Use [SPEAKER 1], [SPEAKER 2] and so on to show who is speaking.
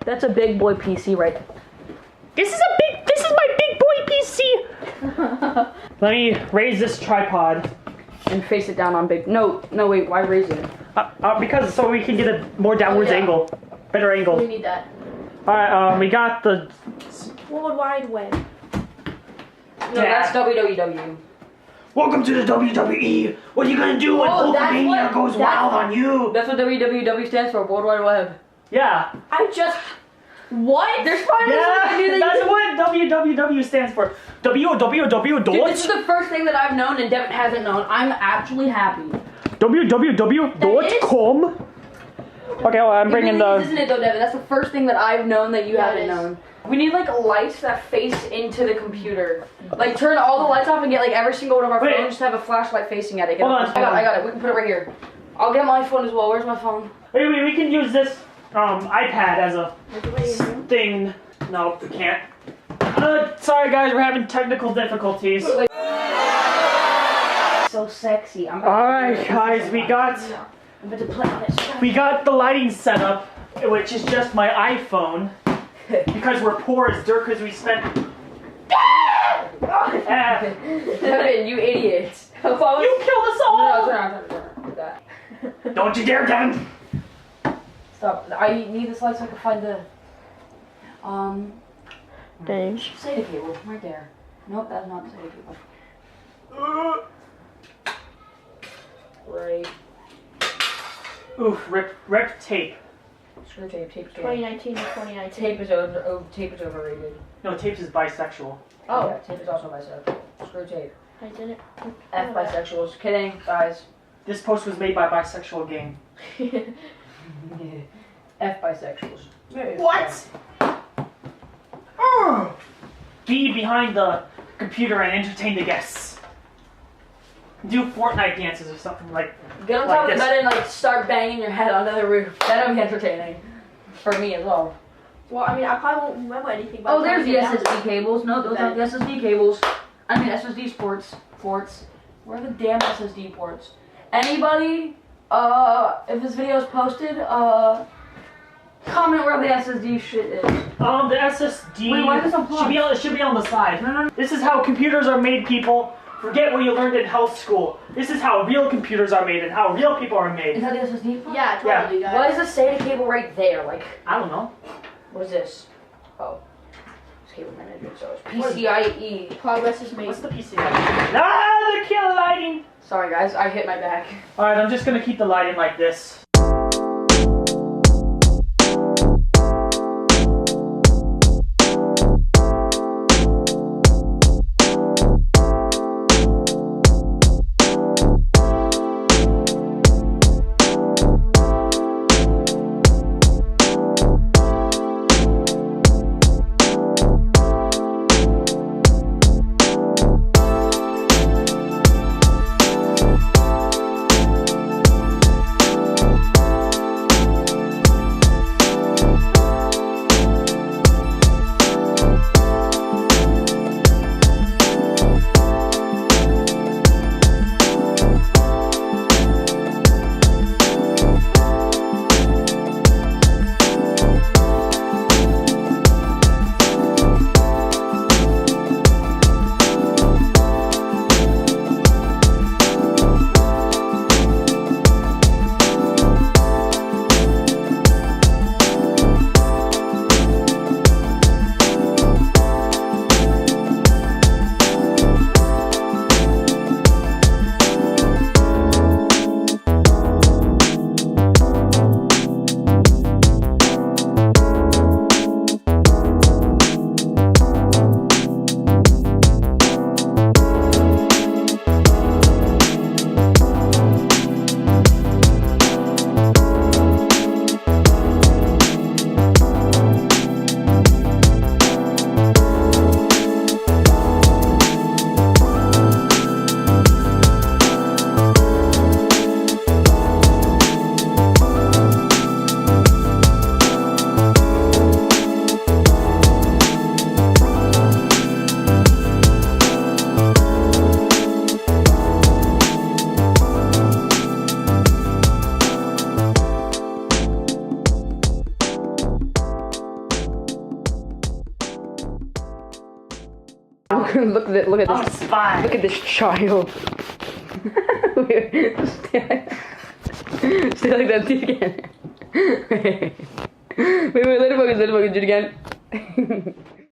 [SPEAKER 1] That's a big boy PC right there.
[SPEAKER 2] This is my big boy PC! Let me raise this tripod.
[SPEAKER 1] And face it down on big, no wait, why raise it?
[SPEAKER 2] Because so we can get a more downwards angle. Better angle.
[SPEAKER 1] We need that.
[SPEAKER 2] Alright, we got the...
[SPEAKER 3] World Wide Web.
[SPEAKER 1] No, that's WWW.
[SPEAKER 2] Welcome to the WWE! What are you gonna do when Hulkamania goes wild on you?
[SPEAKER 1] That's what WWW stands for, World Wide Web.
[SPEAKER 2] Yeah.
[SPEAKER 3] What?
[SPEAKER 1] There's finally something new
[SPEAKER 2] That's what WWW stands for. WWW.
[SPEAKER 1] Dude, this is the first thing that I've known and Devin hasn't known. I'm actually happy.
[SPEAKER 2] www.com. Okay, well, I'm bringing the...
[SPEAKER 1] Isn't it though, Devin? That's the first thing that I've known that you haven't known. We need like lights that face into the computer. Like turn all the lights off and get like every single one of our phones to have a flashlight facing at it.
[SPEAKER 2] Hold on.
[SPEAKER 1] I got it. We can put it right here. I'll get my phone as well. Where's my phone?
[SPEAKER 2] Wait, we can use this iPad as a thing. No, we can't. Sorry guys, we're having technical difficulties.
[SPEAKER 1] So sexy.
[SPEAKER 2] Alright guys, we got the lighting set up, which is just my iPhone. Because we're poor as dirt because we spent...
[SPEAKER 1] Devin, you idiots.
[SPEAKER 2] You killed us all!
[SPEAKER 1] No, turn that.
[SPEAKER 2] Don't you dare, Devin!
[SPEAKER 1] Stop. I need this light so I can find the... SATA cable. Right there. Nope, that's not the SATA cable. Right.
[SPEAKER 2] Oof, rip tape.
[SPEAKER 1] Screw tape. Tape's gay.
[SPEAKER 3] 2019 to 2019.
[SPEAKER 1] Tape is overrated.
[SPEAKER 2] No, Tapes is bisexual.
[SPEAKER 3] Oh,
[SPEAKER 1] Yeah, tape is also bisexual. Screw tape.
[SPEAKER 3] I didn't.
[SPEAKER 1] F bisexuals. Kidding, guys.
[SPEAKER 2] This post was made by Bisexual Gang.
[SPEAKER 1] F bisexuals.
[SPEAKER 2] What? Be behind the computer and entertain the guests. Do Fortnite dances or something like.
[SPEAKER 1] Get on
[SPEAKER 2] Like
[SPEAKER 1] top of the
[SPEAKER 2] this.
[SPEAKER 1] bed and like start banging your head onto the roof. That'll be entertaining. For me as well.
[SPEAKER 3] Well, I mean, I probably won't remember anything. by
[SPEAKER 1] Oh,
[SPEAKER 3] the time
[SPEAKER 1] there's the
[SPEAKER 3] we get down
[SPEAKER 1] SSD cables. No, those aren't the SSD cables. I mean SSD ports. Where are the damn SSD ports? Anybody, if this video is posted, comment where the SSD shit is.
[SPEAKER 2] The SSD
[SPEAKER 1] Wait, why is this unplugged?
[SPEAKER 2] should be on the side.
[SPEAKER 1] No.
[SPEAKER 2] This is how computers are made, people. Forget what you learned in health school. This is how real computers are made and how real people are
[SPEAKER 1] Is
[SPEAKER 2] made.
[SPEAKER 1] that the SSD port?
[SPEAKER 3] Yeah, totally, guys.
[SPEAKER 1] Why does this say the cable right there? Like,
[SPEAKER 2] I don't know.
[SPEAKER 1] what is this? Oh. It's cable management, so it's PCIe.
[SPEAKER 3] Progress is made.
[SPEAKER 2] What's the PC? The kill lighting.
[SPEAKER 1] Sorry guys, I hit my back.
[SPEAKER 2] Alright, I'm just gonna keep the lighting like this.
[SPEAKER 1] Look at
[SPEAKER 2] I'm a
[SPEAKER 1] this.
[SPEAKER 2] spy.
[SPEAKER 1] Look at this child. Stay like that. Do it again. Wait, let it focus. Do it again.